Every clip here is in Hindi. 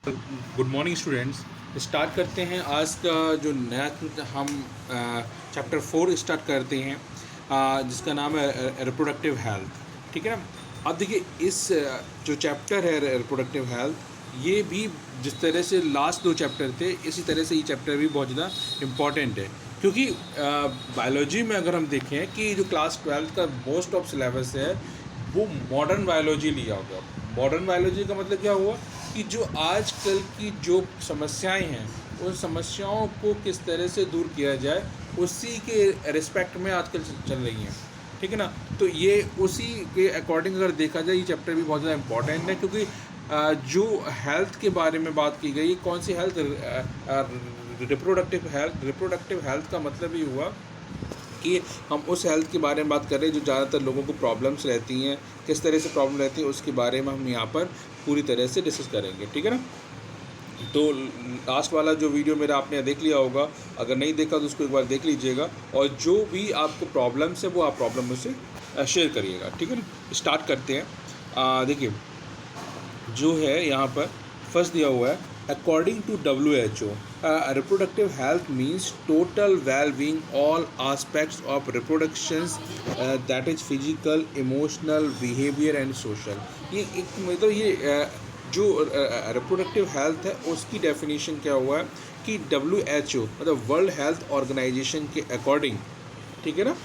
Good morning students. स्टार्ट करते हैं आज का जो नया हम चैप्टर 4 स्टार्ट करते हैं, जिसका नाम है रिप्रोडक्टिव हेल्थ। ठीक है ना। अब देखिए इस जो चैप्टर है रिप्रोडक्टिव हेल्थ, ये भी जिस तरह से लास्ट दो चैप्टर थे, इसी तरह से ये चैप्टर भी बहुत ज़्यादा इम्पॉर्टेंट है। क्योंकि बायोलॉजी में अगर हम देखें कि जो क्लास 12 का मोस्ट ऑफ सिलेबस है वो मॉडर्न बायोलॉजी लिया होगा। मॉडर्न बायोलॉजी का मतलब क्या हुआ कि जो आजकल की जो समस्याएं हैं उन समस्याओं को किस तरह से दूर किया जाए, उसी के रिस्पेक्ट में आजकल चल रही हैं। ठीक है ना। तो ये उसी के अकॉर्डिंग अगर देखा जाए, ये चैप्टर भी बहुत ज़्यादा इम्पॉर्टेंट है। क्योंकि जो हेल्थ के बारे में बात की गई, कौन सी health, reproductive health. Reproductive health का मतलब ये हुआ कि हम उस हेल्थ के बारे में बात कर रहे हैं जो ज़्यादातर लोगों को प्रॉब्लम्स रहती हैं, किस तरह से प्रॉब्लम रहती है उसके बारे में हम यहाँ पर पूरी तरह से डिस्कस करेंगे। ठीक है ना। तो लास्ट वाला जो वीडियो मेरा आपने देख लिया होगा, अगर नहीं देखा तो उसको एक बार देख लीजिएगा, और जो भी आपको प्रॉब्लम्स है वो आप प्रॉब्लम मुझसे शेयर करिएगा। ठीक है ना। स्टार्ट करते हैं। देखिए जो है यहाँ पर फर्स्ट दिया हुआ है, according to WHO, reproductive health means total well being all aspects of reproductions, that is physical, emotional, behaviour and social. ये एक मतलब ये जो रिप्रोडक्टिव हेल्थ है उसकी डेफिनेशन क्या हुआ है कि WHO मतलब वर्ल्ड हेल्थ ऑर्गेनाइजेशन के अकॉर्डिंग, ठीक है ना,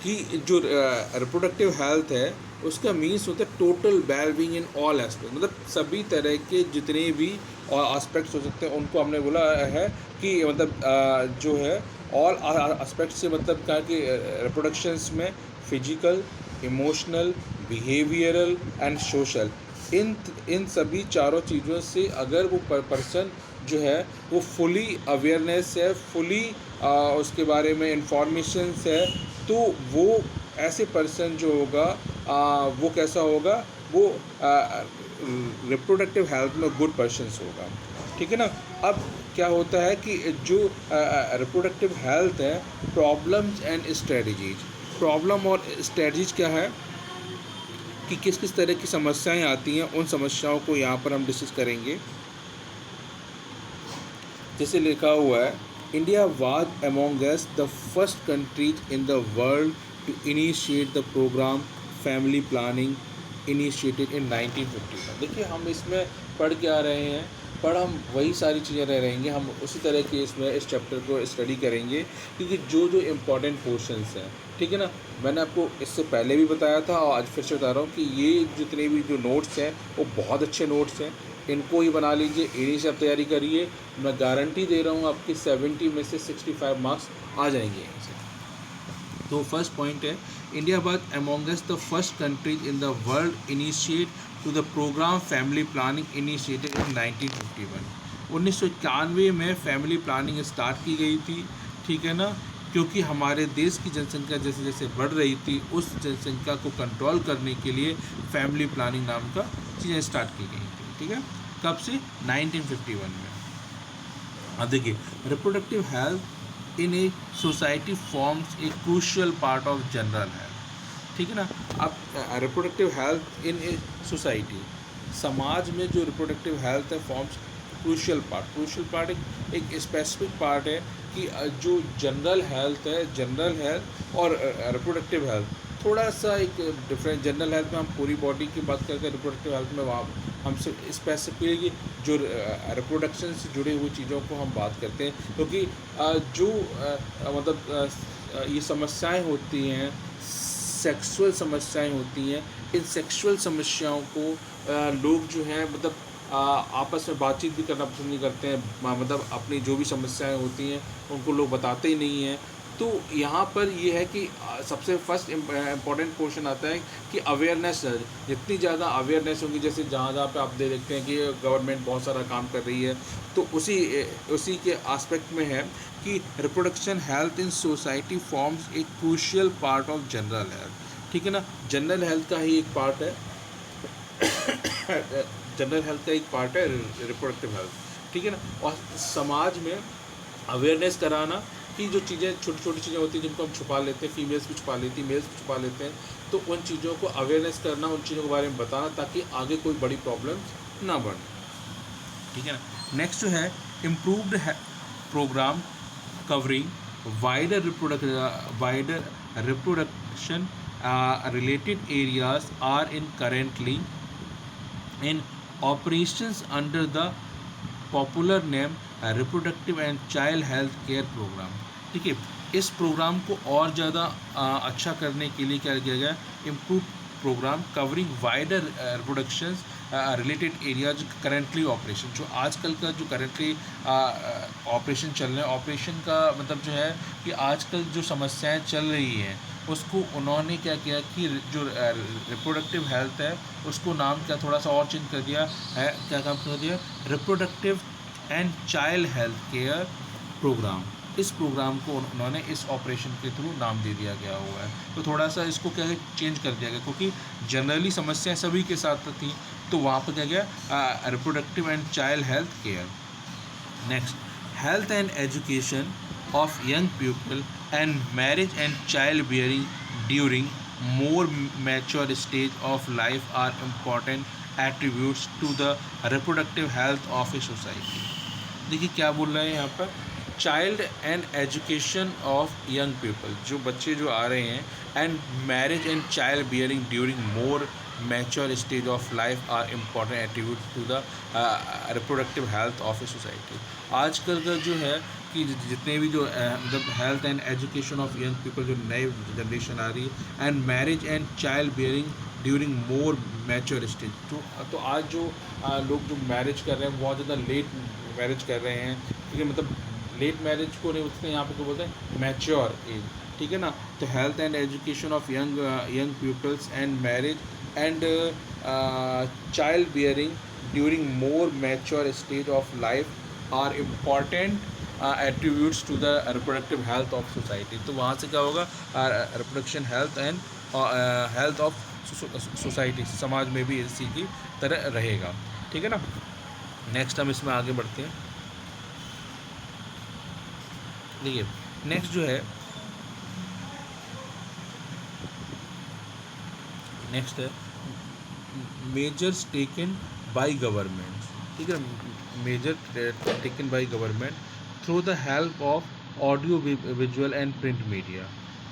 कि जो रिप्रोडक्टिव हेल्थ है उसका मीन्स होता है total well being in all aspect, मतलब सभी तरह के जितने भी एस्पेक्ट्स हो सकते हैं उनको हमने बोला है कि मतलब जो है ऑल एस्पेक्ट से मतलब क्या कि रिप्रोडक्शंस में physical, emotional, behavioural and social, इन सभी चारों चीज़ों से अगर वो पर्सन जो है वो फुली अवेयरनेस है, फुली उसके बारे में इंफॉर्मेशन है, तो वो ऐसे पर्सन जो होगा वो कैसा होगा, वो रिप्रोडक्टिव हेल्थ में गुड पर्सन्स होगा। ठीक है ना। अब क्या होता है कि जो रिप्रोडक्टिव हेल्थ है, प्रॉब्लम्स एंड स्ट्रेटजीज, प्रॉब्लम और स्ट्रेटजीज क्या है कि किस किस तरह की समस्याएं आती हैं, उन समस्याओं को यहाँ पर हम डिस्कस करेंगे। जैसे लिखा हुआ है, India was amongst the first countries in the world to initiate the programme family planning initiated in 1951। देखिए हम इसमें पढ़ के आ रहे हैं, पर हम वही सारी चीज़ें रह रहेंगे, हम उसी तरह की इसमें इस चैप्टर को स्टडी करेंगे, क्योंकि जो जो इम्पोर्टेंट पोर्शंस हैं, ठीक है ना, मैंने आपको इससे पहले भी बताया था और आज फिर से बता रहा हूँ कि ये जितने भी जो नोट्स हैं वो बहुत अच्छे नोट्स हैं, इनको ही बना लीजिए, इन्हीं से आप तैयारी करिए। मैं गारंटी दे रहा हूँ आपकी 70 में से 65 मार्क्स आ जाएंगे यहाँ से। तो फर्स्ट पॉइंट है, India was amongst the first countries in the world initiate to the programme family planning initiated in 1951। 1991 में फैमिली प्लानिंग स्टार्ट की गई थी। ठीक है ना। क्योंकि हमारे देश की जनसंख्या जैसे जैसे बढ़ रही थी, उस जनसंख्या को कंट्रोल करने के लिए फैमिली प्लानिंग नाम का चीज़ें स्टार्ट की गई थी। ठीक है। कब से? 1951 में। अब देखिए, reproductive health in a society forms a crucial part of general health. ठीक है ना। अब reproductive health in a society, समाज में जो रिप्रोडक्टिव हेल्थ है फॉर्म्स क्रूशियल पार्ट एक स्पेसिफिक पार्ट है कि जो जनरल हेल्थ है, जनरल हेल्थ और रिप्रोडक्टिव हेल्थ थोड़ा सा एक डिफरेंट। जनरल हेल्थ में हम पूरी बॉडी की बात करते हैं, रिप्रोडक्टिव हेल्थ में वहाँ हम स्पेसिफिकली जो रिप्रोडक्शन से जुड़ी हुई चीज़ों को हम बात करते हैं। क्योंकि जो मतलब ये समस्याएं होती हैं, सेक्सुअल समस्याएं होती हैं, इन सेक्सुअल समस्याओं को लोग जो है मतलब आपस में बातचीत भी करना पसंद नहीं करते हैं, मतलब अपनी जो भी समस्याएं होती हैं उनको लोग बताते ही नहीं हैं। तो यहाँ पर ये है कि सबसे फर्स्ट इम्पॉर्टेंट पोर्शन आता है कि अवेयरनेस। जितनी ज़्यादा अवेयरनेस होगी, जैसे जहाँ जहाँ पे आप दे देखते हैं कि गवर्नमेंट बहुत सारा काम कर रही है, तो उसी के आस्पेक्ट में है कि reproduction health in society forms a crucial part of general health. ठीक है ना। जनरल हेल्थ का ही एक पार्ट है जनरल हेल्थ का एक पार्ट है रिप्रोडक्टिव हेल्थ। ठीक है ना। और समाज में अवेयरनेस कराना कि जो चीज़ें छोटी छोटी चीज़ें होती हैं जिनको हम छुपा लेते हैं, फीमेल्स भी छुपा लेती हैं, मेल्स भी छुपा लेते हैं, तो उन चीज़ों को अवेयरनेस करना, उन चीज़ों के बारे में बताना ताकि आगे कोई बड़ी प्रॉब्लम ना बढ़े। ठीक है ना। नेक्स्ट जो है improved programme covering wider reproduction related areas are in currently in operations under the popular name reproductive and child health care programme. ठीक है, इस प्रोग्राम को और ज़्यादा अच्छा करने के लिए क्या किया गया, improve programme covering wider reproduction related area जो करेंटली ऑपरेशन, जो आजकल का जो करेंटली ऑपरेशन चल रहे हैं, ऑपरेशन का मतलब जो है कि आजकल जो समस्याएं चल रही हैं उसको उन्होंने क्या किया कि जो रिप्रोडक्टिव हेल्थ है उसको नाम क्या थोड़ा सा और चेंज कर दिया है, क्या काम कर दिया, reproductive and child health care programme. इस प्रोग्राम को उन्होंने इस ऑपरेशन के थ्रू नाम दे दिया गया हुआ है। तो थोड़ा सा इसको क्या है चेंज कर दिया गया, क्योंकि जनरली समस्याएं सभी के साथ थी, तो वहाँ पर क्या गया reproductive and child health care. Next, health and education of young people and marriage and childbearing during more mature stage of life are important attributes to the reproductive health of a society। देखिए क्या बोल रहे हैं यहाँ पर, child and education of young people, जो बच्चे जो आ रहे हैं, and marriage and child bearing during more mature stage of life are important attribute to the reproductive health of a society. आजकल का जो है कि जितने भी जो मतलब health and education of young people, जो नए जनरेशन आ रही है, and marriage and child bearing during more mature stage, तो आज जो लोग जो मैरिज कर रहे हैं बहुत ज़्यादा लेट मैरिज कर रहे हैं, ठीक है, मतलब लेट मैरिज को नहीं बोलते हैं, यहाँ पे क्या बोलते हैं, मैच्योर एज। ठीक है ना। तो health and education of young peoples and marriage and child bearing during more mature stage of life are important attributes to the reproductive health of society. तो वहाँ से क्या होगा, reproduction health and health of society, समाज में भी इसी की तरह रहेगा। ठीक है ना। नेक्स्ट हम इसमें आगे बढ़ते हैं। देखिए नेक्स्ट जो है, नेक्स्ट है मेजर्स टेकन बाय गवर्नमेंट। ठीक है, measure taken by government through the help of audio visual and print media.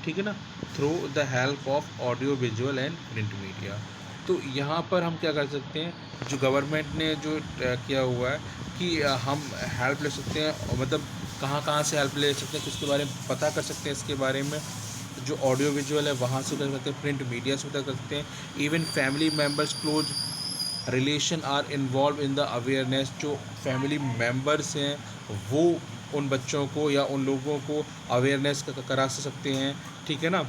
ठीक है ना, through the help of audio visual and print media. तो यहाँ पर हम क्या कर सकते हैं, जो गवर्नमेंट ने जो किया हुआ है कि हम हेल्प ले सकते हैं, मतलब कहाँ से हेल्प ले सकते हैं, किसके बारे में पता कर सकते हैं, इसके बारे में जो ऑडियो विजुअल है वहाँ से कर सकते हैं, प्रिंट मीडिया से पता कर सकते हैं। Even family members close relation are involve in the awareness, जो फैमिली मेम्बर्स हैं वो उन बच्चों को या उन लोगों को अवेयरनेस करा सकते हैं। ठीक है ना।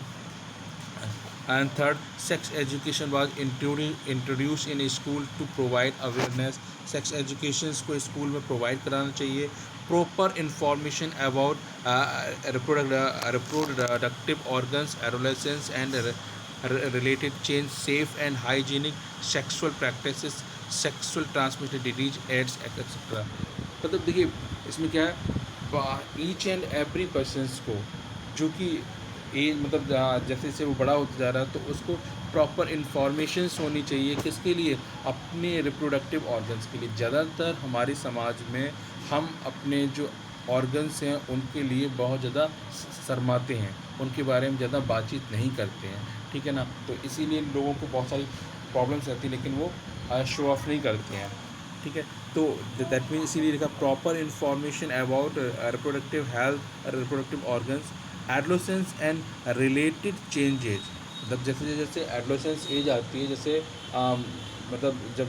And third, sex education was introduce in school to provide awareness. Sex education को स्कूल में प्रोवाइड कराना चाहिए। Proper information about reproductive organs, adolescence and related change, safe and hygienic sexual practices, sexual transmitted disease, AIDS, etc। मतलब देखिए इसमें क्या है, ईच एंड एवरी पर्सन्स को जो कि एज मतलब जैसे जैसे वो बड़ा होता जा रहा है, तो उसको प्रॉपर इन्फॉर्मेशंस होनी चाहिए, किसके लिए, अपने रिप्रोडक्टिव ऑर्गन्स के लिए। ज़्यादातर हमारे समाज में हम अपने जो ऑर्गन्स हैं उनके लिए बहुत ज़्यादा शर्माते हैं, उनके बारे में ज़्यादा बातचीत नहीं करते हैं। ठीक है ना। तो इसीलिए लोगों को बहुत सारी प्रॉब्लम्स रहती हैं, लेकिन वो शो ऑफ नहीं करते हैं। ठीक है। तो दैट मीन इसीलिए लिखा proper information about reproductive health, reproductive organs, adolescence and related changes. मतलब जैसे जैसे एडोलेसेंस एज आती है, जैसे मतलब जब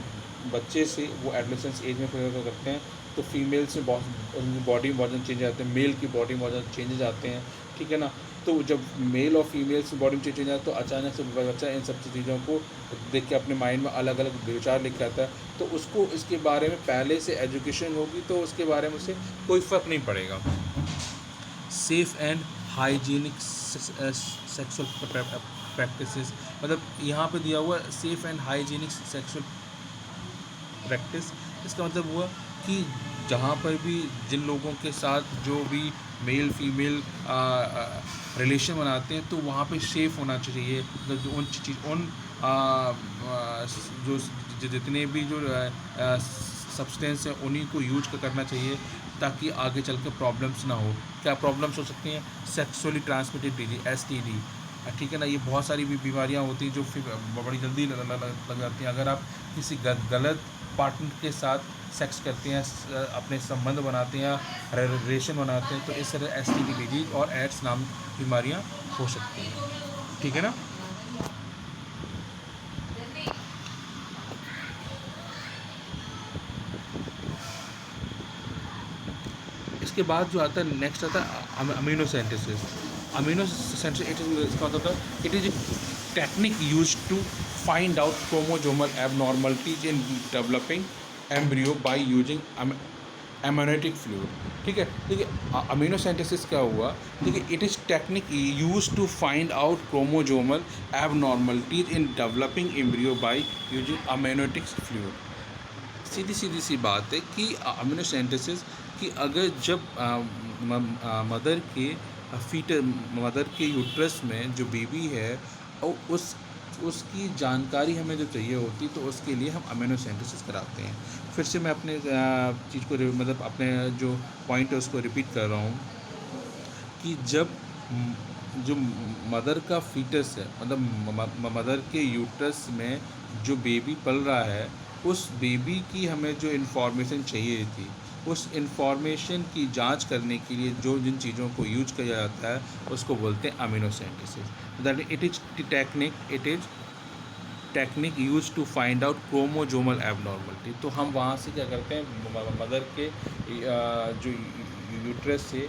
बच्चे से वो एडोलेसेंस एज में प्रयोग करते हैं, तो फीमेल्स में उनकी बॉडी में बहुत ज़्यादा चेंज आते हैं, मेल की बॉडी में बहुत ज़्यादा चेंजेस आते हैं। ठीक है ना। तो जब मेल और फीमेल्स की बॉडी में चेंज आता है, तो अचानक से बच्चा इन सब चीज़ों को देख के अपने माइंड में अलग अलग विचार लेके आता है, तो उसको इसके बारे में पहले से एजुकेशन होगी तो उसके बारे में उसे कोई फ़र्क नहीं पड़ेगा। Safe and hygienic sexual practices, मतलब यहाँ पे दिया हुआ safe and hygienic sexual practice, इसका मतलब हुआ कि जहाँ पर भी जिन लोगों के साथ जो भी मेल फीमेल रिलेशन बनाते हैं, तो वहाँ पे सेफ़ होना चाहिए। मतलब जो जितने भी जो सब्सटेंस है उन्हीं को यूज करना चाहिए ताकि आगे चल के प्रॉब्लम्स ना हो। क्या प्रॉब्लम्स हो सकती हैं? सेक्सुअली ट्रांसमिटेड डिजीज, STD, ठीक है ना। ये बहुत सारी भी बीमारियाँ होती हैं जो फिर बड़ी जल्दी लग जाती हैं। अगर आप किसी गलत पार्टनर के साथ सेक्स करते हैं, अपने संबंध बनाते हैं, रिलेशन बनाते हैं, तो इस तरह STD डिजीज और एड्स नाम बीमारियाँ हो सकती हैं, ठीक है ना। इसके बाद जो आता है नेक्स्ट आता है amniocentesis. Amniocentesis it is इसका मतलब होता है it is technique use to find out chromosomal abnormalities in developing embryo by using amniotic fluid, ठीक है। देखिए अमीनो सिंथेसिस क्या हुआ, देखिए it is technique use to find out chromosomal abnormalities in developing embryo by using amniotic fluid. सीधी सीधी सी बात है कि अमीनो सिंथेसिस कि अगर जब मदर के फीटर मदर के यूट्रस में जो बेबी है और उसकी जानकारी हमें जो चाहिए होती तो उसके लिए हम अमीनो सिंथेसिस कराते हैं। फिर से मैं अपने चीज़ को मतलब अपने जो पॉइंट है उसको रिपीट कर रहा हूँ कि जब जो मदर का फीटस है मतलब मदर के यूट्रस में जो बेबी पल रहा है उस बेबी की हमें जो इन्फॉर्मेशन चाहिए थी उस इन्फॉर्मेशन की जांच करने के लिए जो जिन चीज़ों को यूज किया जाता है उसको बोलते हैं amino synthesis. That it is technique use to find out chromosomal abnormality. तो हम वहाँ से क्या करते हैं मदर के जो यूट्रस से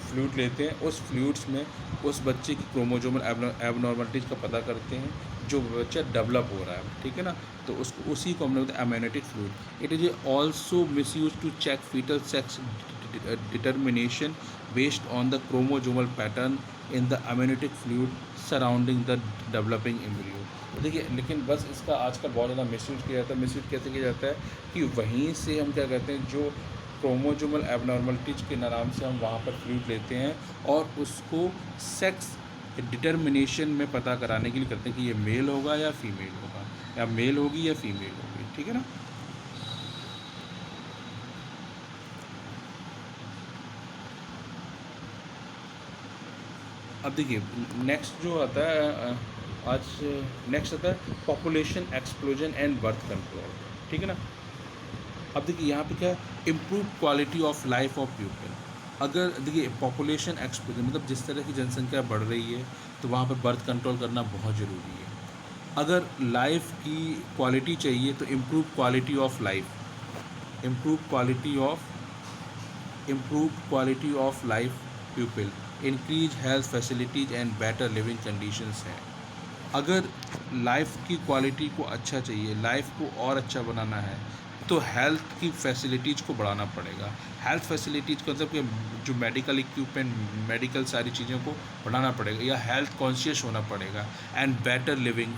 फ्लूइड लेते हैं, उस फ्लूइड्स में उस बच्चे की क्रोमोजोमल एबनॉर्मलिटीज़ का पता करते हैं जो बच्चा डेवलप हो रहा है, ठीक है ना। तो उसको उसी को हम लोग amniotic fluid. It is also misuse to check foetal sex determination based on the chromosomal pattern in the amniotic fluid surrounding the developing embryo. देखिए लेकिन बस इसका आजकल बहुत ज़्यादा मिसयूज किया जाता है। मिसयूज कैसे किया जाता है कि वहीं से हम क्या कहते हैं जो क्रोमोजोमल एबनॉर्मलिटीज़ के नाम से हम वहाँ पर फ्लूइड लेते हैं और उसको सेक्स डिटर्मिनेशन में पता कराने के लिए करते हैं कि ये मेल होगा या फीमेल होगा या मेल होगी या फीमेल होगी, ठीक है ना। अब देखिए नेक्स्ट जो आता है आज नेक्स्ट आता है population explosion and birth control, ठीक है ना। अब देखिए यहाँ पे क्या है, improve quality of life of people. अगर देखिए पॉपुलेशन एक्सप्लोजन मतलब जिस तरह की जनसंख्या बढ़ रही है तो वहाँ पर बर्थ कंट्रोल करना बहुत ज़रूरी है। अगर लाइफ की क्वालिटी चाहिए तो improve quality of life, improve quality of life people, increase health facilities and better living conditions हैं। अगर लाइफ की क्वालिटी को अच्छा चाहिए, लाइफ को और अच्छा बनाना है तो हेल्थ की फैसिलिटीज़ को बढ़ाना पड़ेगा। हेल्थ फैसिलिटीज़ का मतलब कि जो मेडिकल इक्विपमेंट मेडिकल सारी चीज़ों को बढ़ाना पड़ेगा या हेल्थ कॉन्शियस होना पड़ेगा एंड बेटर लिविंग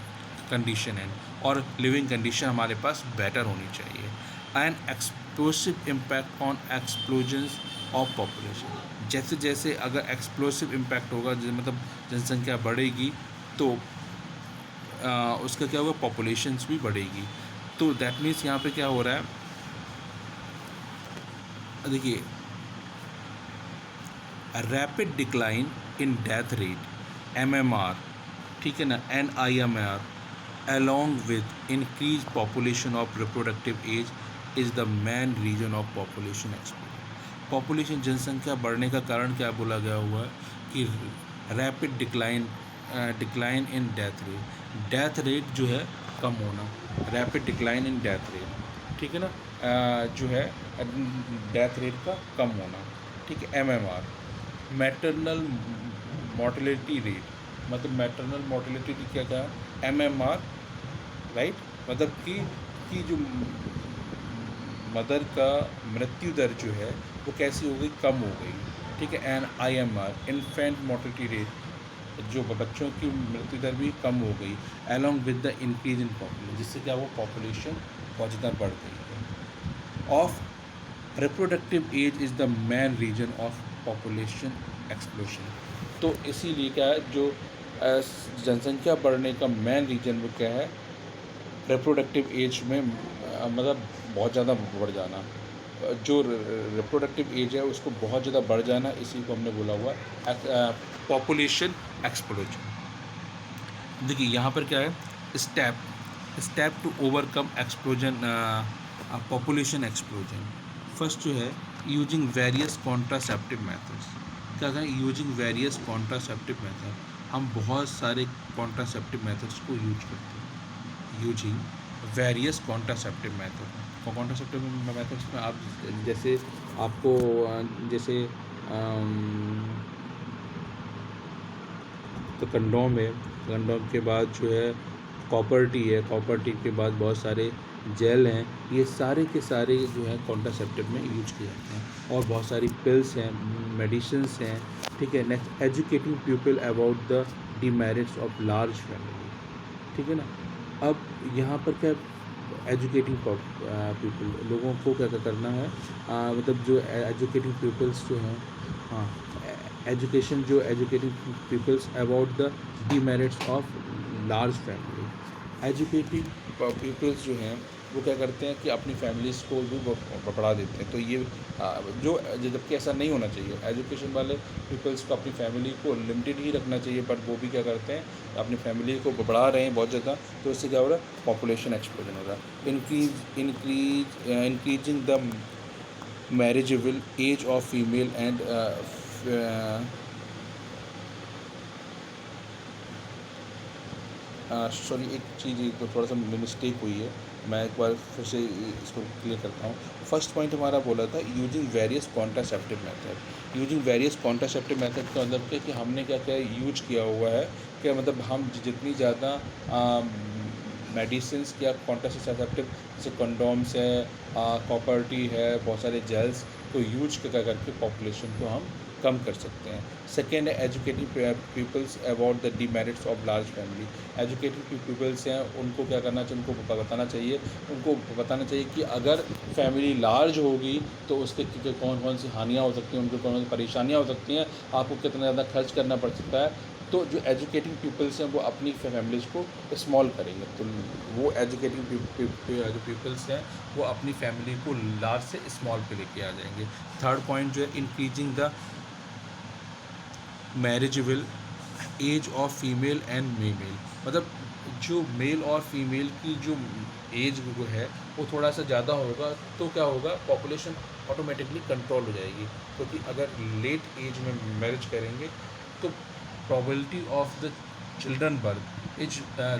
कंडीशन है और लिविंग कंडीशन हमारे पास बेटर होनी चाहिए। And explosive impact on explosions of population. जैसे जैसे अगर एक्सप्लोसिव इम्पैक्ट होगा मतलब जनसंख्या बढ़ेगी तो उसका क्या होगा, पॉपुलेशंस भी बढ़ेगी। तो दैट मीन्स यहाँ पे क्या हो रहा है, देखिए rapid decline in death rate MMR, ठीक है ना, NIMR along with increased population of reproductive age is the main reason of population explosion। Population जनसंख्या बढ़ने का कारण क्या बोला गया हुआ है कि rapid decline in death rate जो है कम होना, rapid decline in death rate, ठीक है ना, जो है डेथ रेट का कम होना, ठीक है। MMR मैटरनल मोर्टेलिटी रेट, मतलब मैटरनल मोर्टेलिटी क्या था, MMR राइट, मतलब कि जो मदर का मृत्यु दर जो है वो कैसी हो गई, कम हो गई, ठीक है। And IMR infant mortality rate, जो बच्चों की मृत्यु दर भी कम हो गई along with the increase in population, जिससे क्या वो पॉपुलेशन बहुत ज़्यादा बढ़ गई है। Of reproductive age is the main reason of population explosion. तो इसीलिए क्या है, जो जनसंख्या बढ़ने का मेन रीजन वो क्या है, रिप्रोडक्टिव एज में मतलब बहुत ज़्यादा बढ़ जाना, जो रिप्रोडक्टिव एज है उसको बहुत ज़्यादा बढ़ जाना, इसी को हमने बोला हुआ पॉपुलेशन एक्सप्लोजन। देखिए यहाँ पर क्या है, step step to overcome explosion, population explosion. First जो है, यूजिंग वेरियस कॉन्ट्रासेप्टिव मेथड्स। क्या कहें, यूजिंग वेरियस कॉन्ट्रासेप्टिव मेथड, हम बहुत सारे कॉन्ट्रासेप्टिव मेथड्स को यूज करते हैं। Using various contraceptive method, contraceptive methods में आप जैसे आपको जैसे तो कंडोम है, कंडोम के बाद जो है कॉपर टी है, कॉपर टी के बाद बहुत सारे जेल हैं, ये सारे के सारे जो है कॉन्ट्रासेप्टिव में यूज किए जाते हैं। और बहुत सारी पिल्स हैं, मेडिसिन्स हैं, ठीक है। Next, educating people about the demerits of large family, ठीक है ना। अब यहाँ पर क्या, एजुकेटिंग पीपल, लोगों को क्या क्या करना है, मतलब जो एजुकेटिंग पीपल्स जो हैं, हाँ, एजुकेशन, जो educating peoples about the demerits of large family. Educating peoples जो हैं वो क्या करते हैं कि अपनी फैमिलीज़ को भी बढ़ा देते हैं। तो ये जो जबकि ऐसा नहीं होना चाहिए, एजुकेशन वाले पीपल्स को अपनी फैमिली को लिमिटेड ही रखना चाहिए, बट वो भी क्या करते हैं, अपनी फैमिली को बढ़ा रहे हैं बहुत ज़्यादा। तो इससे क्या हो रहा है, पॉपुलेशन एक्सप्लोजन हो रहा है। Increasing the marriageable age of female and sorry, एक चीज़ तो थोड़ा सा मिस्टेक हुई है, मैं एक बार फिर से इसको क्लियर करता हूँ। फर्स्ट पॉइंट हमारा बोला था using various contraceptive method. Using various contraceptive method का मतलब क्या कि हमने क्या क्या यूज किया हुआ है, क्या मतलब हम जितनी ज़्यादा मेडिसिन्स या कॉन्ट्रासेप्टिव जैसे कंडोम्स है, कॉपर टी है, बहुत सारे जेल्स को यूज क्या करके पॉपुलेशन को हम कम कर सकते हैं। सेकेंड है educating peoples about the demerits of large family. Educating peoples हैं उनको क्या करना चाहिए, उनको बताना चाहिए कि अगर फैमिली लार्ज होगी तो उसके कौन कौन सी हानियाँ हो सकती हैं, उनको कौन कौन सी परेशानियाँ हो सकती हैं, आपको कितना ज़्यादा खर्च करना पड़ सकता है। तो जो एजुकेटिंग पीपल्स हैं वो अपनी फैमिलीज़ को स्मॉल करेंगे, तो वो एजुकेटिंग जो पीपल्स हैं वो अपनी फैमिली को लार्ज से स्मॉल पे लेके आ जाएंगे। थर्ड पॉइंट जो है, increasing the marriageable age of female and male, मतलब जो मेल और फीमेल की जो एज वो है वो थोड़ा सा ज़्यादा होगा तो क्या होगा, पॉपुलेशन ऑटोमेटिकली कंट्रोल हो जाएगी। क्योंकि अगर लेट एज में मैरिज करेंगे तो probability of the children birth is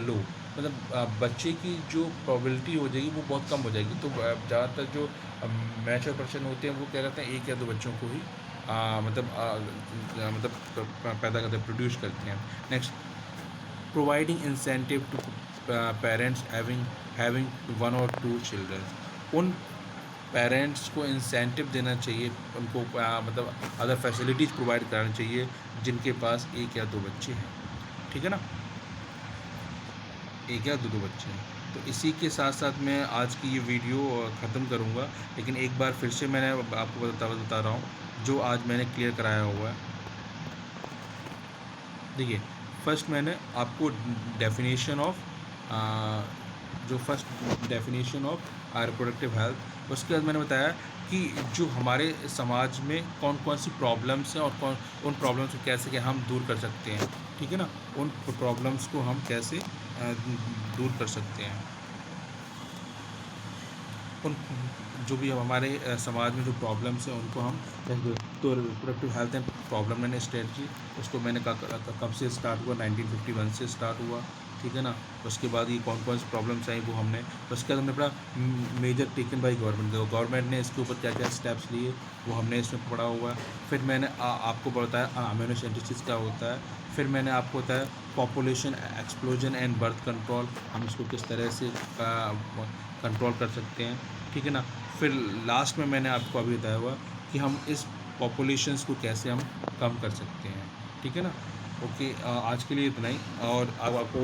low, मतलब बच्चे की जो प्रोबेबिलिटी हो जाएगी वो बहुत कम हो जाएगी। तो ज़्यादातर जो मैच्योर पर्सन होते हैं वो क्या करते हैं, एक या दो बच्चों को ही मतलब पैदा करते, प्रोड्यूस करते हैं। Next, providing incentive to parents having 1 or 2 children. उन पेरेंट्स को इंसेंटिव देना चाहिए, उनको मतलब अदर फैसिलिटीज़ प्रोवाइड करानी चाहिए जिनके पास एक या दो बच्चे हैं, ठीक है ना, एक या दो बच्चे हैं। तो इसी के साथ साथ मैं आज की ये वीडियो ख़त्म करूँगा, लेकिन एक बार फिर से मैंने आपको बता रहा हूँ जो आज मैंने क्लियर कराया हुआ है। देखिए, फर्स्ट मैंने आपको डेफिनेशन ऑफ जो first definition of reproductive health, उसके बाद मैंने बताया कि जो हमारे समाज में कौन कौन सी प्रॉब्लम्स हैं और उन प्रॉब्लम्स को कैसे हम दूर कर सकते हैं, ठीक है ना, उन प्रॉब्लम्स को हम कैसे दूर कर सकते हैं। उन जो भी हमारे समाज में जो प्रॉब्लम्स हैं उनको हम तो reproductive health and problem and strategy, उसको मैंने कब से स्टार्ट हुआ, 1951 से स्टार्ट हुआ, ठीक है ना। उसके बाद ये कौन कौन सी प्रॉब्लम्स आई वो हमने, उसके बाद हमने पढ़ा मेजर टेकन बाई गवर्नमेंट ने इसके ऊपर क्या क्या स्टेप्स लिए वो हमने इसमें पढ़ा हुआ है। फिर मैंने आपको बताया अमीनो सिंथेसिस क्या होता है। फिर मैंने आपको बताया population explosion and birth control, हम इसको किस तरह से कंट्रोल कर सकते हैं, ठीक है ना। फिर लास्ट में मैंने आपको अभी बताया हुआ कि हम इस पॉपुलेशंस को कैसे हम कम कर सकते हैं, ठीक है ना। ओके, आज के लिए इतना ही। और अब आपको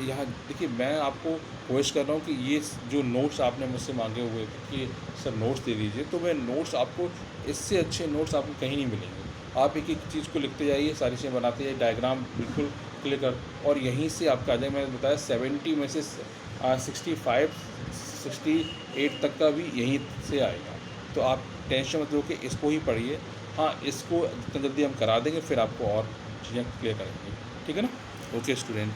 यहाँ देखिए, मैं आपको कोशिश कर रहा हूँ कि ये जो नोट्स आपने मुझसे मांगे हुए थे कि सर नोट्स दे दीजिए, तो मैं नोट्स आपको, इससे अच्छे नोट्स आपको कहीं नहीं मिलेंगे। आप एक एक चीज़ को लिखते जाइए, सारी चीज़ें बनाते जाइए, डायग्राम बिल्कुल क्लियर कर, और यहीं से आपका आ जाए। मैंने बताया 70 में से 65 68 तक का भी यहीं से आएगा। तो आप टेंशन मत लो कि इसको ही पढ़िए। हाँ, इसको जितना जल्दी हम करा देंगे फिर आपको और चीज़ें क्लियर करेंगे। ठीक है ना? Okay student.